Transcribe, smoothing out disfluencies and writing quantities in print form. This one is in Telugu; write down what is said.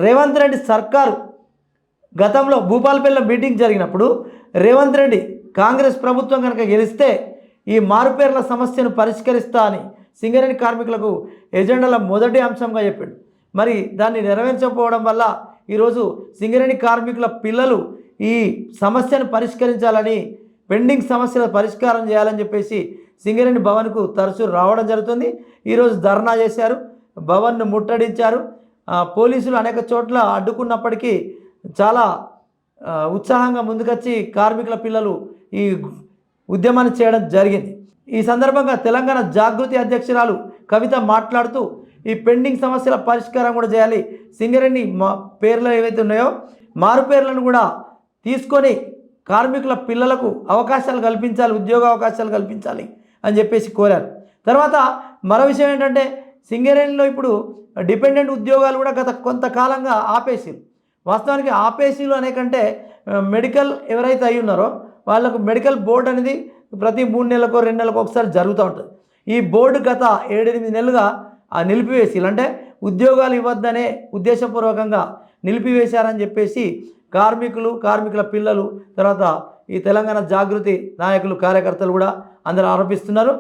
రేవంత్ రెడ్డి సర్కారు గతంలో భూపాలపల్లిలో మీటింగ్ జరిగినప్పుడు రేవంత్ రెడ్డి కాంగ్రెస్ ప్రభుత్వం కనుక గెలిస్తే ఈ మారుపేర్ల సమస్యను పరిష్కరిస్తా అని సింగరేణి కార్మికులకు ఎజెండాల మొదటి అంశంగా చెప్పాడు. మరి దాన్ని నెరవేర్చకపోవడం వల్ల ఈరోజు సింగరేణి కార్మికుల పిల్లలు ఈ సమస్యను పరిష్కరించాలని, పెండింగ్ సమస్యల పరిష్కారం చేయాలని చెప్పేసి సింగరేణి భవన్కు తరచూ రావడం జరుగుతుంది. ఈరోజు ధర్నా చేశారు, భవన్ను ముట్టడించారు. పోలీసులు అనేక చోట్ల అడ్డుకున్నప్పటికీ చాలా ఉత్సాహంగా ముందుకొచ్చి కార్మికుల పిల్లలు ఈ ఉద్యమాన్ని చేయడం జరిగింది. ఈ సందర్భంగా తెలంగాణ జాగృతి అధ్యక్షురాలు కవిత మాట్లాడుతూ ఈ పెండింగ్ సమస్యల పరిష్కారం కూడా చేయాలి, సింగరేణి పేర్లు ఏవైతే ఉన్నాయో మారు పేర్లను కూడా తీసుకొని కార్మికుల పిల్లలకు అవకాశాలు కల్పించాలి, ఉద్యోగ అవకాశాలు కల్పించాలి అని చెప్పేసి కోరారు. తర్వాత మరో విషయం ఏంటంటే సింగరేణిలో ఇప్పుడు డిపెండెంట్ ఉద్యోగాలు కూడా గత కొంతకాలంగా ఆపేసిరు. వాస్తవానికి ఆపేసీలు అనే కంటే మెడికల్ ఎవరైతే అయి ఉన్నారో వాళ్ళకు మెడికల్ బోర్డు అనేది ప్రతి 3 నెలలకో 2 నెలలకు ఒకసారి జరుగుతూ ఉంటుంది. ఈ బోర్డు గత 7-8 నెలలుగా నిలిపివేసిలు, అంటే ఉద్యోగాలు ఇవ్వద్దనే ఉద్దేశపూర్వకంగా నిలిపివేశారని చెప్పేసి కార్మికుల పిల్లలు, తర్వాత ఈ తెలంగాణ జాగృతి నాయకులు, కార్యకర్తలు కూడా అందరూ ఆరోపిస్తున్నారు.